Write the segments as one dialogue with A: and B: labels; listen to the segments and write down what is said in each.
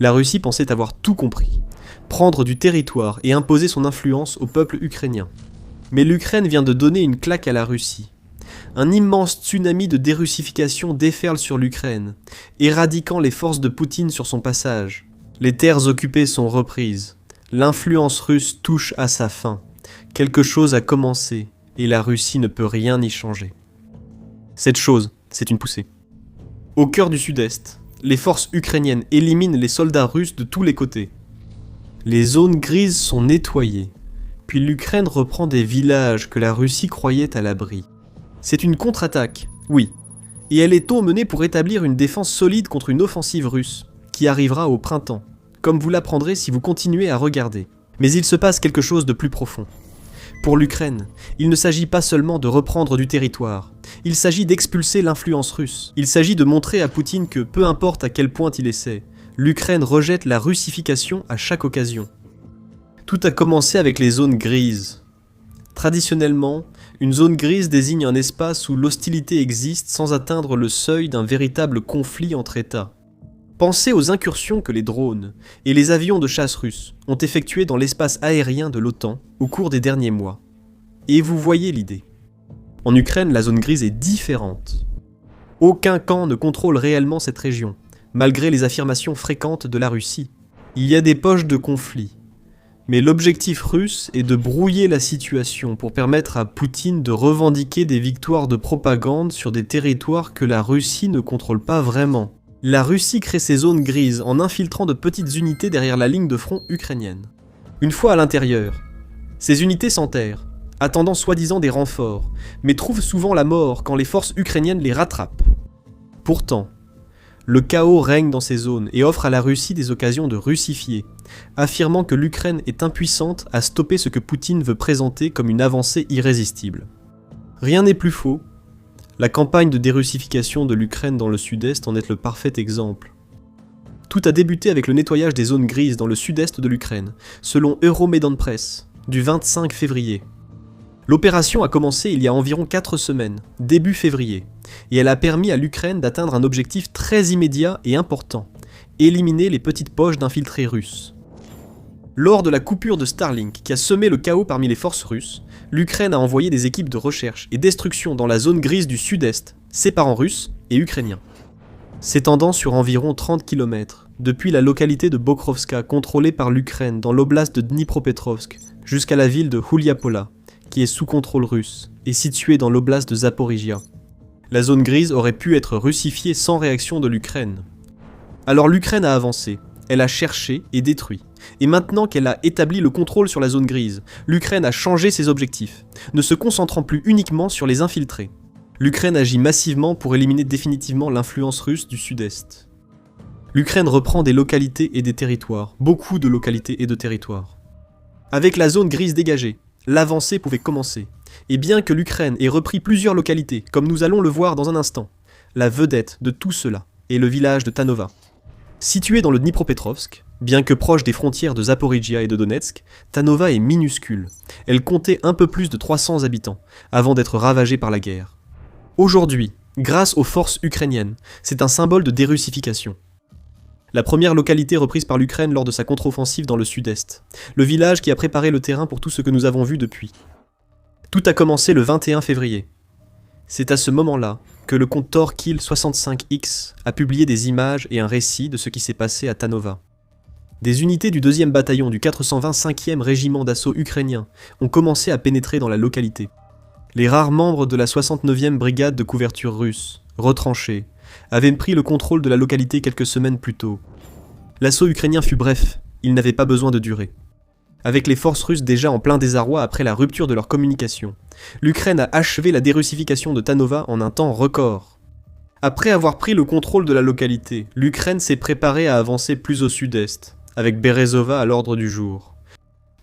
A: La Russie pensait avoir tout compris, prendre du territoire et imposer son influence au peuple ukrainien. Mais l'Ukraine vient de donner une claque à la Russie. Un immense tsunami de dérussification déferle sur l'Ukraine, éradiquant les forces de Poutine sur son passage. Les terres occupées sont reprises. L'influence russe touche à sa fin. Quelque chose a commencé, et la Russie ne peut rien y changer. Cette chose, c'est une poussée. Au cœur du sud-est, les forces ukrainiennes éliminent les soldats russes de tous les côtés. Les zones grises sont nettoyées, puis l'Ukraine reprend des villages que la Russie croyait à l'abri. C'est une contre-attaque, oui, et elle est tôt menée pour établir une défense solide contre une offensive russe, qui arrivera au printemps, comme vous l'apprendrez si vous continuez à regarder. Mais il se passe quelque chose de plus profond. Pour l'Ukraine, il ne s'agit pas seulement de reprendre du territoire, il s'agit d'expulser l'influence russe. Il s'agit de montrer à Poutine que, peu importe à quel point il essaie, l'Ukraine rejette la russification à chaque occasion. Tout a commencé avec les zones grises. Traditionnellement, une zone grise désigne un espace où l'hostilité existe sans atteindre le seuil d'un véritable conflit entre États. Pensez aux incursions que les drones et les avions de chasse russes ont effectuées dans l'espace aérien de l'OTAN au cours des derniers mois. Et vous voyez l'idée. En Ukraine, la zone grise est différente. Aucun camp ne contrôle réellement cette région, malgré les affirmations fréquentes de la Russie. Il y a des poches de conflit. Mais l'objectif russe est de brouiller la situation pour permettre à Poutine de revendiquer des victoires de propagande sur des territoires que la Russie ne contrôle pas vraiment. La Russie crée ces zones grises en infiltrant de petites unités derrière la ligne de front ukrainienne. Une fois à l'intérieur, ces unités s'enterrent, attendant soi-disant des renforts, mais trouvent souvent la mort quand les forces ukrainiennes les rattrapent. Pourtant, le chaos règne dans ces zones et offre à la Russie des occasions de russifier, affirmant que l'Ukraine est impuissante à stopper ce que Poutine veut présenter comme une avancée irrésistible. Rien n'est plus faux. La campagne de dérussification de l'Ukraine dans le sud-est en est le parfait exemple. Tout a débuté avec le nettoyage des zones grises dans le sud-est de l'Ukraine, selon Euromaidan Press, du 25 février. L'opération a commencé il y a environ 4 semaines, début février, et elle a permis à l'Ukraine d'atteindre un objectif très immédiat et important, éliminer les petites poches d'infiltrés russes. Lors de la coupure de Starlink qui a semé le chaos parmi les forces russes, l'Ukraine a envoyé des équipes de recherche et destruction dans la zone grise du sud-est, séparant Russes et Ukrainiens. S'étendant sur environ 30 km, depuis la localité de Bokrovska contrôlée par l'Ukraine dans l'oblast de Dnipropetrovsk, jusqu'à la ville de Huliapola, qui est sous contrôle russe, et située dans l'oblast de Zaporizhia. La zone grise aurait pu être russifiée sans réaction de l'Ukraine. Alors l'Ukraine a avancé, elle a cherché et détruit. Et maintenant qu'elle a établi le contrôle sur la zone grise, l'Ukraine a changé ses objectifs, ne se concentrant plus uniquement sur les infiltrés. L'Ukraine agit massivement pour éliminer définitivement l'influence russe du sud-est. L'Ukraine reprend des localités et des territoires, beaucoup de localités et de territoires. Avec la zone grise dégagée, l'avancée pouvait commencer. Et bien que l'Ukraine ait repris plusieurs localités, comme nous allons le voir dans un instant, la vedette de tout cela est le village de Tanova. Situé dans le Dnipropetrovsk, bien que proche des frontières de Zaporizhia et de Donetsk, Tanova est minuscule. Elle comptait un peu plus de 300 habitants, avant d'être ravagée par la guerre. Aujourd'hui, grâce aux forces ukrainiennes, c'est un symbole de dérussification. La première localité reprise par l'Ukraine lors de sa contre-offensive dans le sud-est, le village qui a préparé le terrain pour tout ce que nous avons vu depuis. Tout a commencé le 21 février. C'est à ce moment-là que le compte Torkill65X a publié des images et un récit de ce qui s'est passé à Tanova. Des unités du 2e bataillon du 425e régiment d'assaut ukrainien ont commencé à pénétrer dans la localité. Les rares membres de la 69e brigade de couverture russe, retranchés, avaient pris le contrôle de la localité quelques semaines plus tôt. L'assaut ukrainien fut bref, il n'avait pas besoin de durer. Avec les forces russes déjà en plein désarroi après la rupture de leur communication, l'Ukraine a achevé la dérussification de Tanova en un temps record. Après avoir pris le contrôle de la localité, l'Ukraine s'est préparée à avancer plus au sud-est, avec Berezova à l'ordre du jour.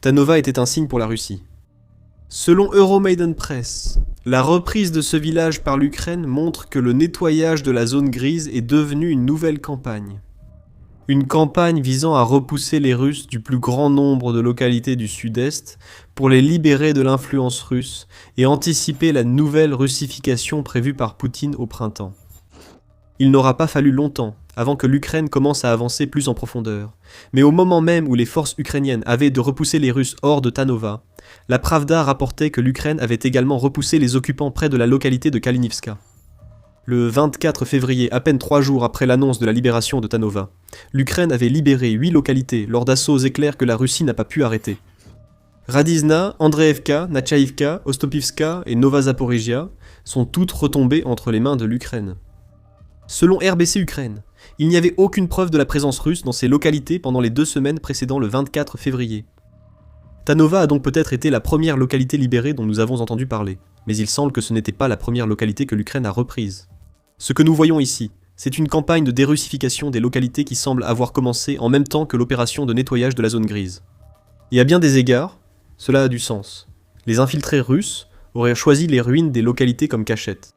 A: Tanova était un signe pour la Russie. Selon Euromaidan Press, la reprise de ce village par l'Ukraine montre que le nettoyage de la zone grise est devenu une nouvelle campagne. Une campagne visant à repousser les Russes du plus grand nombre de localités du sud-est pour les libérer de l'influence russe et anticiper la nouvelle russification prévue par Poutine au printemps. Il n'aura pas fallu longtemps avant que l'Ukraine commence à avancer plus en profondeur. Mais au moment même où les forces ukrainiennes avaient de repousser les Russes hors de Tanova, la Pravda rapportait que l'Ukraine avait également repoussé les occupants près de la localité de Kalinivska. Le 24 février, à peine 3 jours après l'annonce de la libération de Tanova, l'Ukraine avait libéré 8 localités lors d'assauts éclairs que la Russie n'a pas pu arrêter. Radizna, Andreevka, Nachaïvka, Ostopivska et Nova Zaporizhia sont toutes retombées entre les mains de l'Ukraine. Selon RBC Ukraine, il n'y avait aucune preuve de la présence russe dans ces localités pendant les 2 semaines précédant le 24 février. Tanova a donc peut-être été la première localité libérée dont nous avons entendu parler, mais il semble que ce n'était pas la première localité que l'Ukraine a reprise. Ce que nous voyons ici, c'est une campagne de dérussification des localités qui semble avoir commencé en même temps que l'opération de nettoyage de la zone grise. Et à bien des égards, cela a du sens. Les infiltrés russes auraient choisi les ruines des localités comme cachette.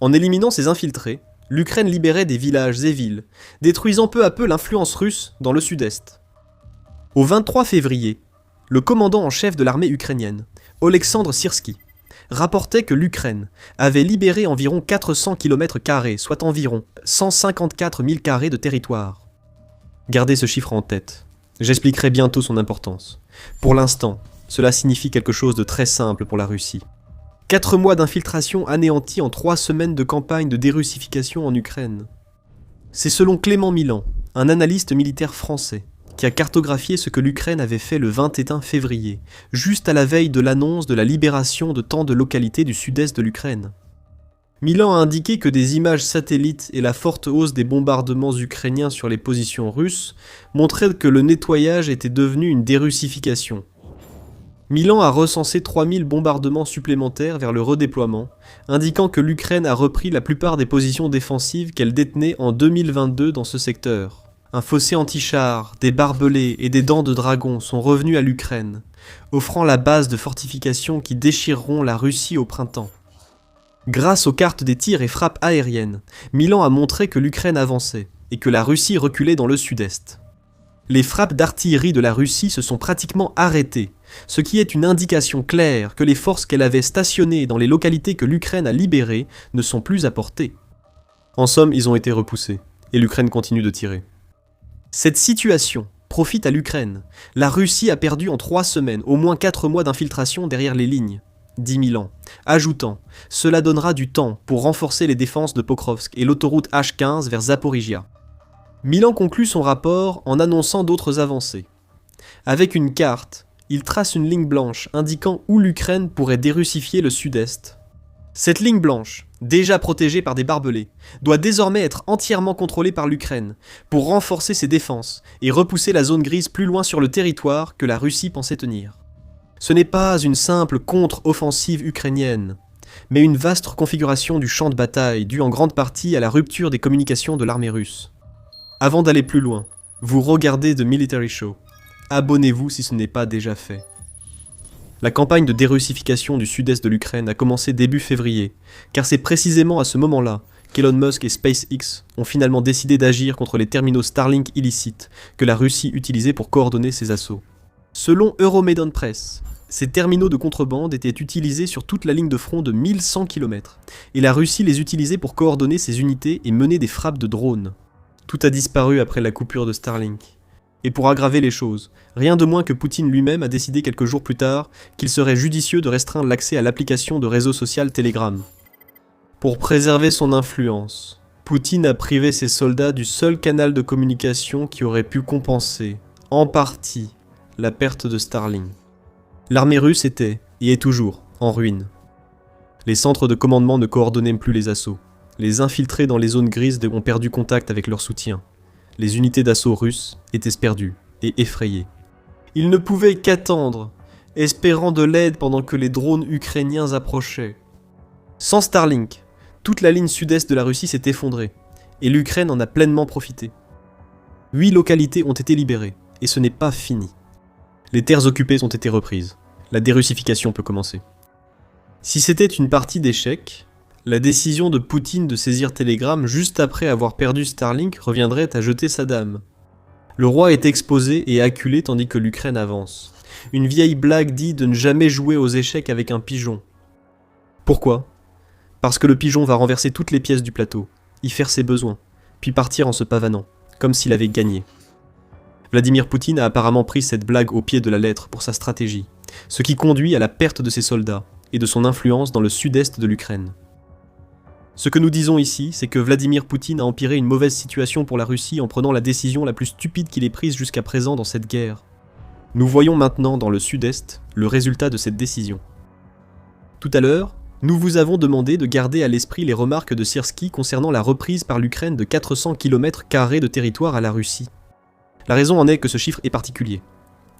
A: En éliminant ces infiltrés, l'Ukraine libérait des villages et villes, détruisant peu à peu l'influence russe dans le sud-est. Au 23 février, le commandant en chef de l'armée ukrainienne, Oleksandr Syrski, rapportait que l'Ukraine avait libéré environ 400 km², soit environ 154 000 carrés de territoire. Gardez ce chiffre en tête. J'expliquerai bientôt son importance. Pour l'instant, cela signifie quelque chose de très simple pour la Russie. 4 mois d'infiltration anéantis en 3 semaines de campagne de dérussification en Ukraine. C'est selon Clément Milan, un analyste militaire français, qui a cartographié ce que l'Ukraine avait fait le 21 février, juste à la veille de l'annonce de la libération de tant de localités du sud-est de l'Ukraine. Milan a indiqué que des images satellites et la forte hausse des bombardements ukrainiens sur les positions russes montraient que le nettoyage était devenu une dérussification. Milan a recensé 3000 bombardements supplémentaires vers le redéploiement, indiquant que l'Ukraine a repris la plupart des positions défensives qu'elle détenait en 2022 dans ce secteur. Un fossé anti-chars, des barbelés et des dents de dragon sont revenus à l'Ukraine, offrant la base de fortifications qui déchireront la Russie au printemps. Grâce aux cartes des tirs et frappes aériennes, Milan a montré que l'Ukraine avançait et que la Russie reculait dans le sud-est. Les frappes d'artillerie de la Russie se sont pratiquement arrêtées, ce qui est une indication claire que les forces qu'elle avait stationnées dans les localités que l'Ukraine a libérées ne sont plus à portée. En somme, ils ont été repoussés, et l'Ukraine continue de tirer. Cette situation profite à l'Ukraine. La Russie a perdu en 3 semaines au moins 4 mois d'infiltration derrière les lignes, dit Milan, ajoutant « Cela donnera du temps pour renforcer les défenses de Pokrovsk et l'autoroute H15 vers Zaporizhia ». Milan conclut son rapport en annonçant d'autres avancées. Avec une carte, il trace une ligne blanche indiquant où l'Ukraine pourrait dérussifier le sud-est. Cette ligne blanche, déjà protégée par des barbelés, doit désormais être entièrement contrôlée par l'Ukraine pour renforcer ses défenses et repousser la zone grise plus loin sur le territoire que la Russie pensait tenir. Ce n'est pas une simple contre-offensive ukrainienne, mais une vaste configuration du champ de bataille due en grande partie à la rupture des communications de l'armée russe. Avant d'aller plus loin, vous regardez The Military Show. Abonnez-vous si ce n'est pas déjà fait. La campagne de dérussification du sud-est de l'Ukraine a commencé début février, car c'est précisément à ce moment-là qu'Elon Musk et SpaceX ont finalement décidé d'agir contre les terminaux Starlink illicites que la Russie utilisait pour coordonner ses assauts. Selon Euromaidan Press, ces terminaux de contrebande étaient utilisés sur toute la ligne de front de 1100 km, et la Russie les utilisait pour coordonner ses unités et mener des frappes de drones. Tout a disparu après la coupure de Starlink. Et pour aggraver les choses, rien de moins que Poutine lui-même a décidé quelques jours plus tard qu'il serait judicieux de restreindre l'accès à l'application de réseau social Telegram. Pour préserver son influence, Poutine a privé ses soldats du seul canal de communication qui aurait pu compenser, en partie, la perte de Starlink. L'armée russe était, et est toujours, en ruine. Les centres de commandement ne coordonnaient plus les assauts. Les infiltrés dans les zones grises ont perdu contact avec leur soutien. Les unités d'assaut russes étaient perdues et effrayées. Ils ne pouvaient qu'attendre, espérant de l'aide pendant que les drones ukrainiens approchaient. Sans Starlink, toute la ligne sud-est de la Russie s'est effondrée, et l'Ukraine en a pleinement profité. 8 localités ont été libérées, et ce n'est pas fini. Les terres occupées ont été reprises. La dérussification peut commencer. Si c'était une partie d'échec, la décision de Poutine de saisir Telegram juste après avoir perdu Starlink reviendrait à jeter sa dame. Le roi est exposé et acculé tandis que l'Ukraine avance. Une vieille blague dit de ne jamais jouer aux échecs avec un pigeon. Pourquoi ? Parce que le pigeon va renverser toutes les pièces du plateau, y faire ses besoins, puis partir en se pavanant, comme s'il avait gagné. Vladimir Poutine a apparemment pris cette blague au pied de la lettre pour sa stratégie, ce qui conduit à la perte de ses soldats et de son influence dans le sud-est de l'Ukraine. Ce que nous disons ici, c'est que Vladimir Poutine a empiré une mauvaise situation pour la Russie en prenant la décision la plus stupide qu'il ait prise jusqu'à présent dans cette guerre. Nous voyons maintenant dans le sud-est le résultat de cette décision. Tout à l'heure, nous vous avons demandé de garder à l'esprit les remarques de Syrski concernant la reprise par l'Ukraine de 400 km² de territoire à la Russie. La raison en est que ce chiffre est particulier.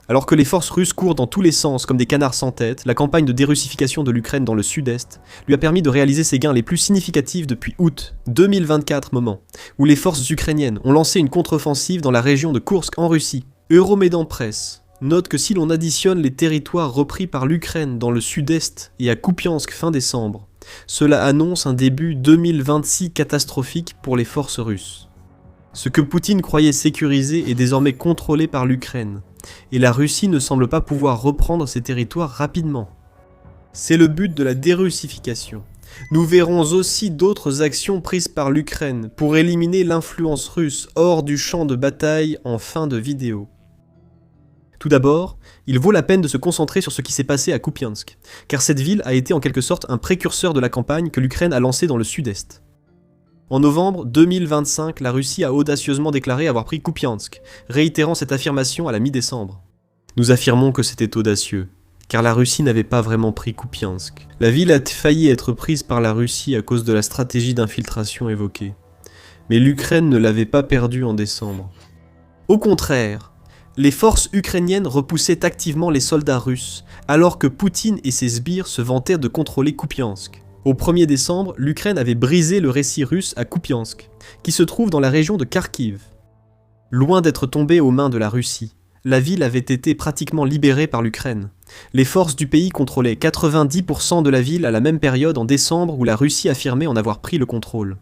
A: Alors que les forces russes courent dans tous les sens comme des canards sans tête, la campagne de dérussification de l'Ukraine dans le sud-est lui a permis de réaliser ses gains les plus significatifs depuis août 2024, moment où les forces ukrainiennes ont lancé une contre-offensive dans la région de Koursk en Russie. Euromaidan Press note que si l'on additionne les territoires repris par l'Ukraine dans le sud-est et à Kupiansk fin décembre, cela annonce un début 2026 catastrophique pour les forces russes. Ce que Poutine croyait sécurisé est désormais contrôlé par l'Ukraine, et la Russie ne semble pas pouvoir reprendre ces territoires rapidement. C'est le but de la dérussification. Nous verrons aussi d'autres actions prises par l'Ukraine pour éliminer l'influence russe hors du champ de bataille en fin de vidéo. Tout d'abord, il vaut la peine de se concentrer sur ce qui s'est passé à Kupiansk, car cette ville a été en quelque sorte un précurseur de la campagne que l'Ukraine a lancée dans le sud-est. En novembre 2025, la Russie a audacieusement déclaré avoir pris Kupiansk, réitérant cette affirmation à la mi-décembre. Nous affirmons que c'était audacieux, car la Russie n'avait pas vraiment pris Kupiansk. La ville a failli être prise par la Russie à cause de la stratégie d'infiltration évoquée. Mais l'Ukraine ne l'avait pas perdue en décembre. Au contraire, les forces ukrainiennes repoussaient activement les soldats russes, alors que Poutine et ses sbires se vantèrent de contrôler Kupiansk. Au 1er décembre, l'Ukraine avait brisé le récit russe à Kupiansk, qui se trouve dans la région de Kharkiv. Loin d'être tombée aux mains de la Russie, la ville avait été pratiquement libérée par l'Ukraine. Les forces du pays contrôlaient 90% de la ville à la même période en décembre où la Russie affirmait en avoir pris le contrôle.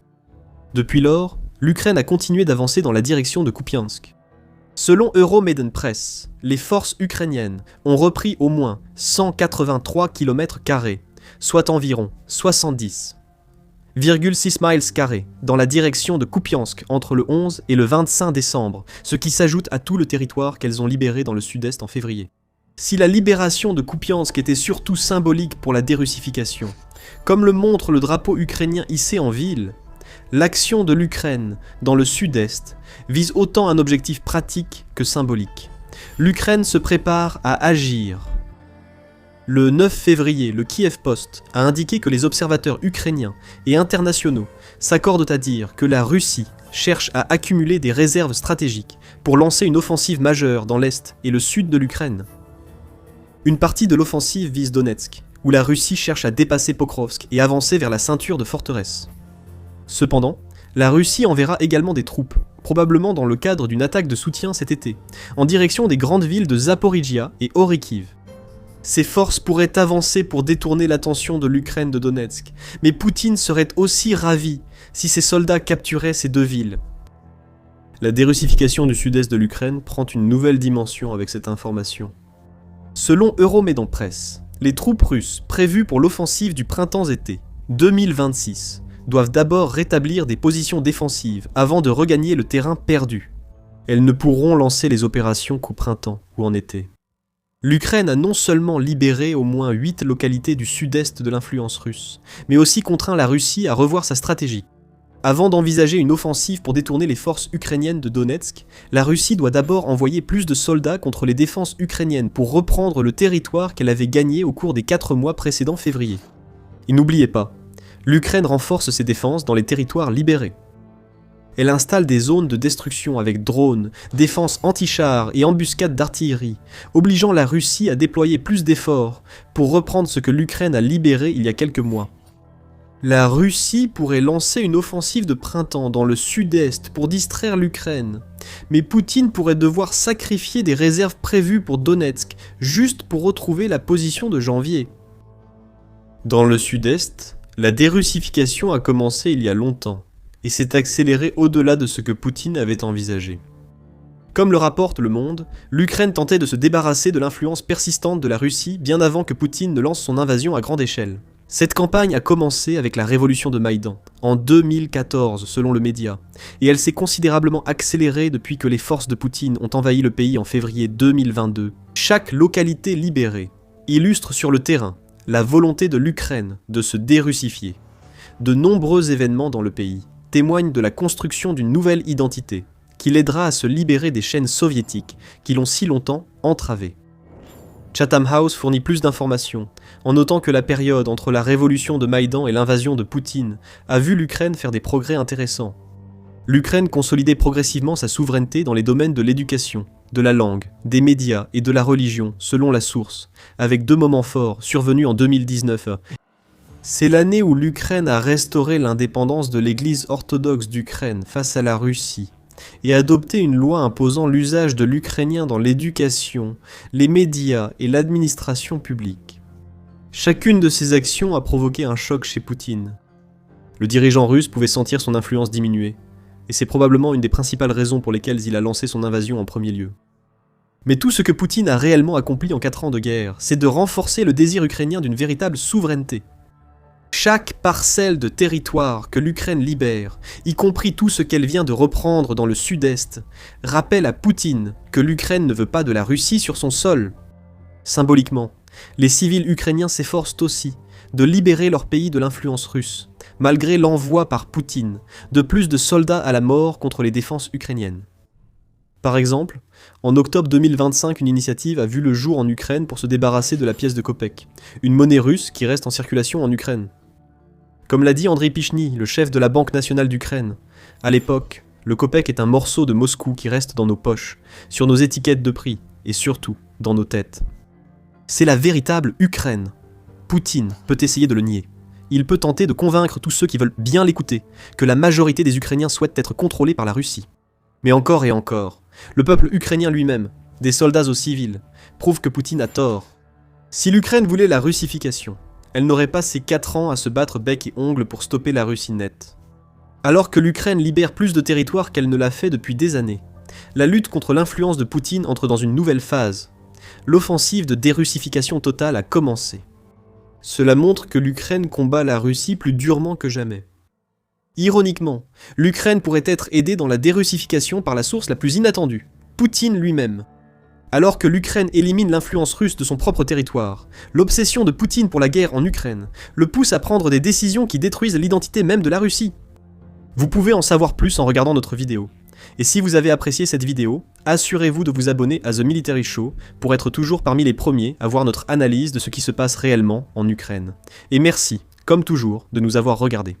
A: Depuis lors, l'Ukraine a continué d'avancer dans la direction de Kupiansk. Selon Euromaidan Press, les forces ukrainiennes ont repris au moins 183 km², soit environ 70,6 miles² dans la direction de Kupiansk entre le 11 et le 25 décembre, ce qui s'ajoute à tout le territoire qu'elles ont libéré dans le sud-est en février. Si la libération de Kupiansk était surtout symbolique pour la dérussification, comme le montre le drapeau ukrainien hissé en ville, l'action de l'Ukraine dans le sud-est vise autant un objectif pratique que symbolique. L'Ukraine se prépare à agir. Le 9 février, le Kiev Post a indiqué que les observateurs ukrainiens et internationaux s'accordent à dire que la Russie cherche à accumuler des réserves stratégiques pour lancer une offensive majeure dans l'est et le sud de l'Ukraine. Une partie de l'offensive vise Donetsk, où la Russie cherche à dépasser Pokrovsk et avancer vers la ceinture de forteresses. Cependant, la Russie enverra également des troupes, probablement dans le cadre d'une attaque de soutien cet été, en direction des grandes villes de Zaporijia et Orikhiv. Ces forces pourraient avancer pour détourner l'attention de l'Ukraine de Donetsk, mais Poutine serait aussi ravi si ses soldats capturaient ces deux villes. La dérussification du sud-est de l'Ukraine prend une nouvelle dimension avec cette information. Selon Euromaidan Press, les troupes russes prévues pour l'offensive du printemps-été 2026 doivent d'abord rétablir des positions défensives avant de regagner le terrain perdu. Elles ne pourront lancer les opérations qu'au printemps ou en été. L'Ukraine a non seulement libéré au moins 8 localités du sud-est de l'influence russe, mais aussi contraint la Russie à revoir sa stratégie. Avant d'envisager une offensive pour détourner les forces ukrainiennes de Donetsk, la Russie doit d'abord envoyer plus de soldats contre les défenses ukrainiennes pour reprendre le territoire qu'elle avait gagné au cours des 4 mois précédents février. Et n'oubliez pas, l'Ukraine renforce ses défenses dans les territoires libérés. Elle installe des zones de destruction avec drones, défenses anti-chars et embuscades d'artillerie, obligeant la Russie à déployer plus d'efforts pour reprendre ce que l'Ukraine a libéré il y a quelques mois. La Russie pourrait lancer une offensive de printemps dans le sud-est pour distraire l'Ukraine, mais Poutine pourrait devoir sacrifier des réserves prévues pour Donetsk juste pour retrouver la position de janvier. Dans le sud-est, la dérussification a commencé il y a longtemps et s'est accélérée au-delà de ce que Poutine avait envisagé. Comme le rapporte Le Monde, l'Ukraine tentait de se débarrasser de l'influence persistante de la Russie bien avant que Poutine ne lance son invasion à grande échelle. Cette campagne a commencé avec la révolution de Maïdan, en 2014 selon le média, et elle s'est considérablement accélérée depuis que les forces de Poutine ont envahi le pays en février 2022. Chaque localité libérée illustre sur le terrain la volonté de l'Ukraine de se dérussifier. De nombreux événements dans le pays témoignent de la construction d'une nouvelle identité, qui l'aidera à se libérer des chaînes soviétiques qui l'ont si longtemps entravée. Chatham House fournit plus d'informations, en notant que la période entre la révolution de Maïdan et l'invasion de Poutine a vu l'Ukraine faire des progrès intéressants. L'Ukraine consolidait progressivement sa souveraineté dans les domaines de l'éducation, de la langue, des médias et de la religion, selon la source, avec 2 moments forts survenus en 2019. C'est l'année où l'Ukraine a restauré l'indépendance de l'Église orthodoxe d'Ukraine face à la Russie, et adopté une loi imposant l'usage de l'ukrainien dans l'éducation, les médias et l'administration publique. Chacune de ces actions a provoqué un choc chez Poutine. Le dirigeant russe pouvait sentir son influence diminuer, et c'est probablement une des principales raisons pour lesquelles il a lancé son invasion en premier lieu. Mais tout ce que Poutine a réellement accompli en 4 ans de guerre, c'est de renforcer le désir ukrainien d'une véritable souveraineté. Chaque parcelle de territoire que l'Ukraine libère, y compris tout ce qu'elle vient de reprendre dans le sud-est, rappelle à Poutine que l'Ukraine ne veut pas de la Russie sur son sol. Symboliquement, les civils ukrainiens s'efforcent aussi de libérer leur pays de l'influence russe, malgré l'envoi par Poutine de plus de soldats à la mort contre les défenses ukrainiennes. Par exemple, en octobre 2025, une initiative a vu le jour en Ukraine pour se débarrasser de la pièce de kopek, une monnaie russe qui reste en circulation en Ukraine. Comme l'a dit Andrei Pichny, le chef de la Banque nationale d'Ukraine, à l'époque, le kopek est un morceau de Moscou qui reste dans nos poches, sur nos étiquettes de prix, et surtout, dans nos têtes. C'est la véritable Ukraine. Poutine peut essayer de le nier. Il peut tenter de convaincre tous ceux qui veulent bien l'écouter que la majorité des Ukrainiens souhaitent être contrôlés par la Russie. Mais encore et encore, le peuple ukrainien lui-même, des soldats aux civils, prouve que Poutine a tort. Si l'Ukraine voulait la russification, elle n'aurait pas ces 4 ans à se battre bec et ongles pour stopper la Russie nette. Alors que l'Ukraine libère plus de territoires qu'elle ne l'a fait depuis des années, la lutte contre l'influence de Poutine entre dans une nouvelle phase. L'offensive de dérussification totale a commencé. Cela montre que l'Ukraine combat la Russie plus durement que jamais. Ironiquement, l'Ukraine pourrait être aidée dans la dérussification par la source la plus inattendue, Poutine lui-même. Alors que l'Ukraine élimine l'influence russe de son propre territoire, l'obsession de Poutine pour la guerre en Ukraine le pousse à prendre des décisions qui détruisent l'identité même de la Russie. Vous pouvez en savoir plus en regardant notre vidéo. Et si vous avez apprécié cette vidéo, assurez-vous de vous abonner à The Military Show pour être toujours parmi les premiers à voir notre analyse de ce qui se passe réellement en Ukraine. Et merci, comme toujours, de nous avoir regardés.